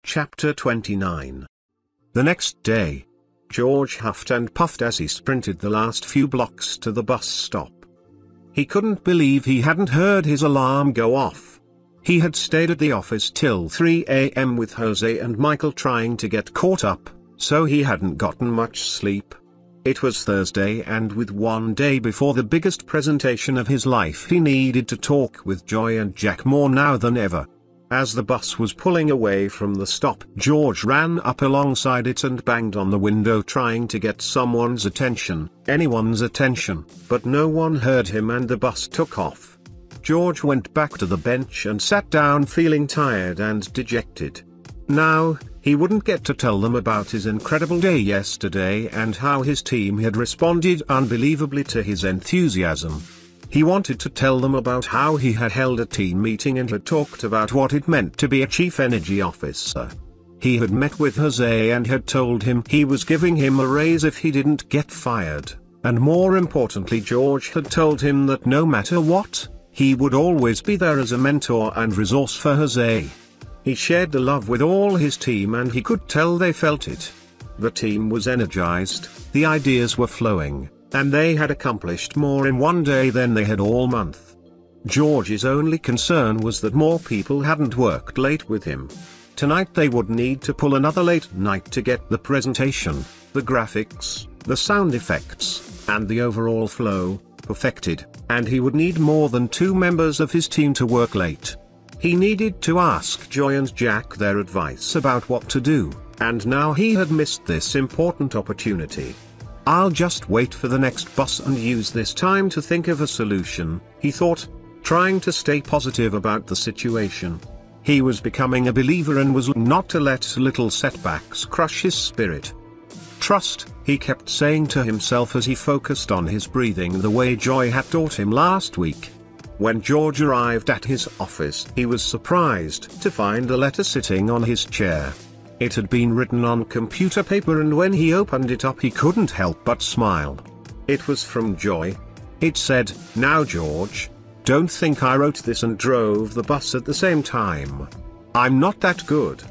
Chapter 29. The next day, George huffed and puffed as he sprinted the last few blocks to the bus stop. He couldn't believe he hadn't heard his alarm go off. He had stayed at the office till 3 a.m. with Jose and Michael trying to get caught up, so he hadn't gotten much sleep. It was Thursday, and with one day before the biggest presentation of his life, he needed to talk with Joy and Jack more now than ever. As the bus was pulling away from the stop, George ran up alongside it and banged on the window trying to get someone's attention, anyone's attention, but no one heard him and the bus took off. George went back to the bench and sat down feeling tired and dejected. Now, he wouldn't get to tell them about his incredible day yesterday and how his team had responded unbelievably to his enthusiasm. He wanted to tell them about how he had held a team meeting and had talked about what it meant to be a chief energy officer. He had met with Jose and had told him he was giving him a raise if he didn't get fired, and more importantly, George had told him that no matter what, he would always be there as a mentor and resource for Jose. He shared the love with all his team and he could tell they felt it. The team was energized, the ideas were flowing, and they had accomplished more in one day than they had all month. George's only concern was that more people hadn't worked late with him. Tonight they would need to pull another late night to get the presentation, the graphics, the sound effects, and the overall flow perfected, and he would need more than 2 members of his team to work late. He needed to ask Joy and Jack their advice about what to do, and now he had missed this important opportunity. I'll just wait for the next bus and use this time to think of a solution, he thought, trying to stay positive about the situation. He was becoming a believer and was not to let little setbacks crush his spirit. Trust, he kept saying to himself as he focused on his breathing the way Joy had taught him last week. When George arrived at his office, he was surprised to find a letter sitting on his chair. It had been written on computer paper, and when he opened it up he couldn't help but smile. It was from Joy. It said, "Now George, don't think I wrote this and drove the bus at the same time. I'm not that good.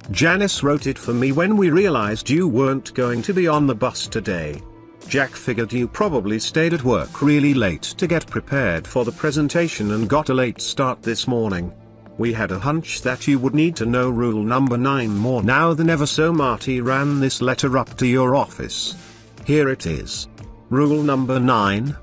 Janice wrote it for me when we realized you weren't going to be on the bus today. Jack figured you probably stayed at work really late to get prepared for the presentation and got a late start this morning. We had a hunch that you would need to know rule number 9 more now than ever, so Marty ran this letter up to your office. Here it is. Rule number 9.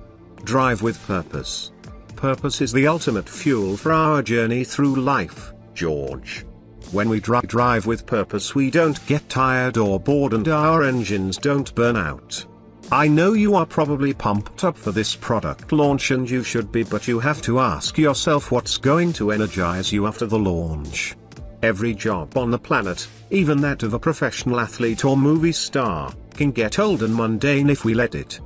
Drive with purpose. Purpose is the ultimate fuel for our journey through life, George. When we drive with purpose, we don't get tired or bored and our engines don't burn out. I know you are probably pumped up for this product launch, and you should be, but you have to ask yourself what's going to energize you after the launch. Every job on the planet, even that of a professional athlete or movie star, can get old and mundane if we let it.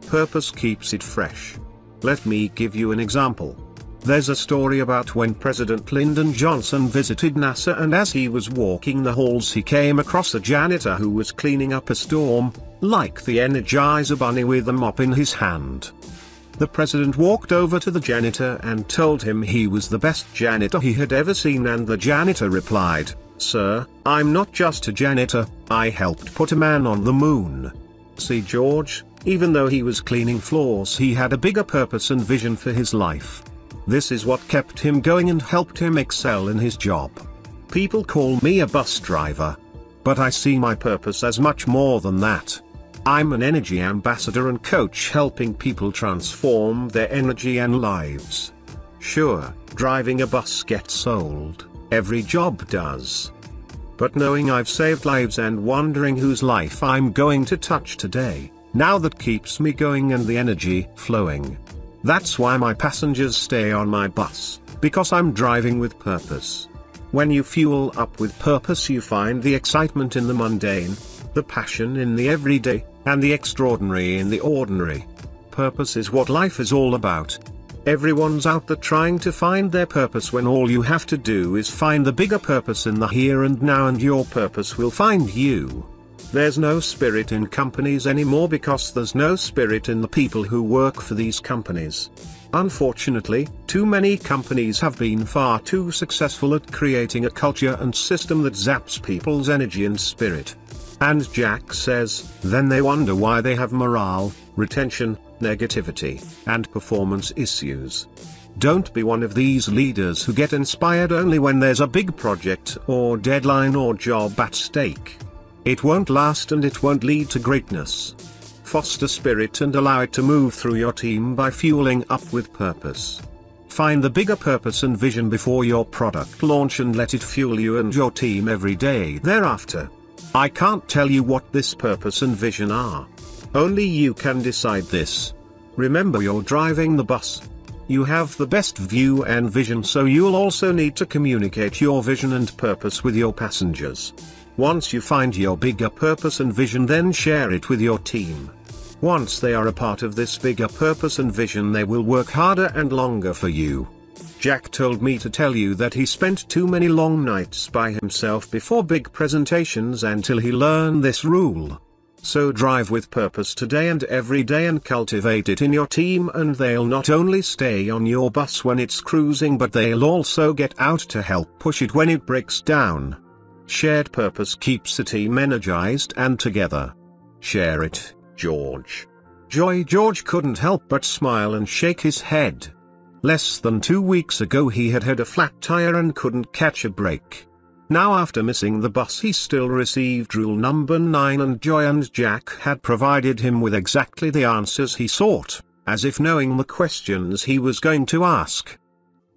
Purpose keeps it fresh. Let me give you an example. There's a story about when President Lyndon Johnson visited NASA, and as he was walking the halls he came across a janitor who was cleaning up a storm, like the Energizer Bunny with a mop in his hand. The president walked over to the janitor and told him he was the best janitor he had ever seen, and the janitor replied, "Sir, I'm not just a janitor, I helped put a man on the moon." See, George, even though he was cleaning floors, he had a bigger purpose and vision for his life. This is what kept him going and helped him excel in his job. People call me a bus driver, but I see my purpose as much more than that. I'm an energy ambassador and coach, helping people transform their energy and lives. Sure, driving a bus gets old, every job does. But knowing I've saved lives and wondering whose life I'm going to touch today, now that keeps me going and the energy flowing. That's why my passengers stay on my bus, because I'm driving with purpose. When you fuel up with purpose, you find the excitement in the mundane, the passion in the everyday, and the extraordinary in the ordinary. Purpose is what life is all about. Everyone's out there trying to find their purpose, when all you have to do is find the bigger purpose in the here and now, and your purpose will find you. There's no spirit in companies anymore because there's no spirit in the people who work for these companies. Unfortunately, too many companies have been far too successful at creating a culture and system that zaps people's energy and spirit. And Jack says, then they wonder why they have morale, retention, negativity, and performance issues. Don't be one of these leaders who get inspired only when there's a big project or deadline or job at stake. It won't last and it won't lead to greatness. Foster spirit and allow it to move through your team by fueling up with purpose. Find the bigger purpose and vision before your product launch and let it fuel you and your team every day thereafter. I can't tell you what this purpose and vision are. Only you can decide this. Remember, you're driving the bus. You have the best view and vision, so you'll also need to communicate your vision and purpose with your passengers. Once you find your bigger purpose and vision, then share it with your team. Once they are a part of this bigger purpose and vision, they will work harder and longer for you. Jack told me to tell you that he spent too many long nights by himself before big presentations until he learned this rule. So drive with purpose today and every day and cultivate it in your team, and they'll not only stay on your bus when it's cruising, but they'll also get out to help push it when it breaks down. Shared purpose keeps a team energized and together. Share it, George. George couldn't help but smile and shake his head. Less than 2 weeks ago he had had a flat tire and couldn't catch a break. Now, after missing the bus, he still received rule number 9, and Joy and Jack had provided him with exactly the answers he sought, as if knowing the questions he was going to ask.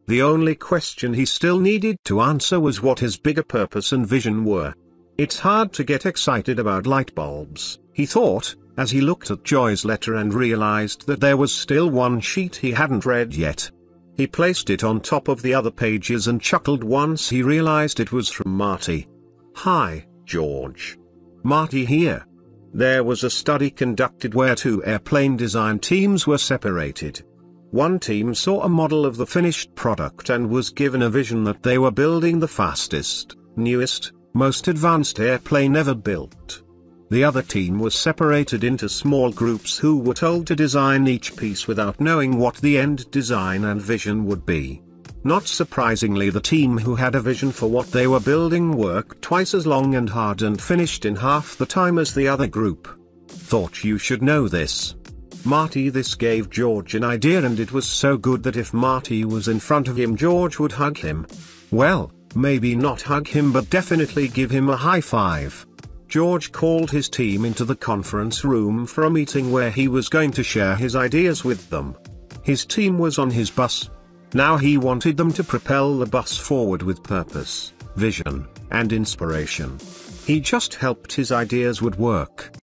The only question he still needed to answer was what his bigger purpose and vision were. It's hard to get excited about light bulbs, he thought, as he looked at Joy's letter and realized that there was still one sheet he hadn't read yet. He placed it on top of the other pages and chuckled once he realized it was from Marty. Hi, George. Marty here. There was a study conducted where 2 airplane design teams were separated. One team saw a model of the finished product and was given a vision that they were building the fastest, newest, most advanced airplane ever built. The other team was separated into small groups who were told to design each piece without knowing what the end design and vision would be. Not surprisingly, the team who had a vision for what they were building worked twice as long and hard and finished in half the time as the other group. Thought you should know this. Marty. This gave George an idea, and it was so good that if Marty was in front of him, George would hug him. Well, maybe not hug him, but definitely give him a high five. George called his team into the conference room for a meeting where he was going to share his ideas with them. His team was on his bus. Now he wanted them to propel the bus forward with purpose, vision, and inspiration. He just hoped his ideas would work.